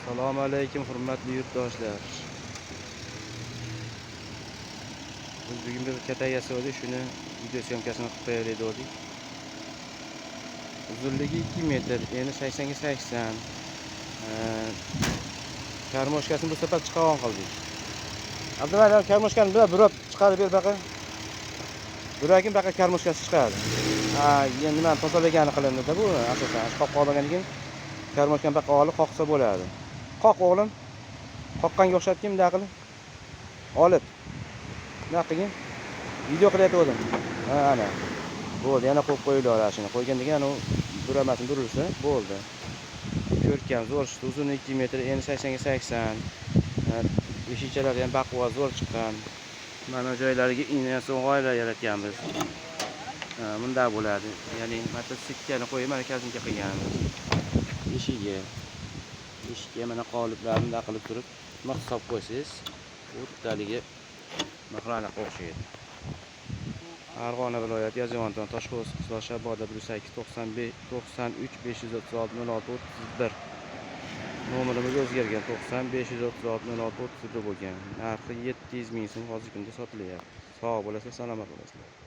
Assalomu alaykum hurmatli yurtdoshlar. Biz bugun bir katay yasadik, shuni video syomkasini qilib qo'yaylik dedik. Uzunligi 2 metr, eni 80 ga 80. Karmoshkasini bu safar chiqaron qildik. Abdumalik karmoshkani burab chiqarib ber baqa. Burakin baqa karmoshkasi chiqadi. Endi men tozalagani qilindi-da bu asosan. Qoqib olgandan keyin karmoshkani baqa olib qoqsa bo'ladi. Qoq o'g'lim. Qoqqanga o'xshatdim, bunday qilib. Olib. Bunday qilgin. Video qilyaptim. Ana. Bo'ldi, yana qo'yib qo'yinglar shuni. Qo'ygandan keyin u buramasin, burilsa bo'ldi. Ko'rkam zo'r, uzunligi 2 metr, eni 80 ga 80. Beshikchalari ham baquvvat zo'r chiqqan. Mana joylariga ina so'g'aylar yaratganmiz. Bunday bo'ladi. Ya'ni mototsiklni qo'yib mana kazinka qilganmiz. Eshikga mana qoliplarni bunday qilib turib, mix hisob qo'ysangiz, o'rtaligi mixraniqqa o'xshaydi. Farg'ona viloyati Yozyovonton Toshko'z qishloq Shaboda 8 95 93 536 06 31. Nomerimiz o'zgargan 90 536 06 31 bo'lgan. Narxi 700 ming so'm hozirgi kunda sotilyapti. Sog' bo'lasizlar, salomat bo'lasizlar.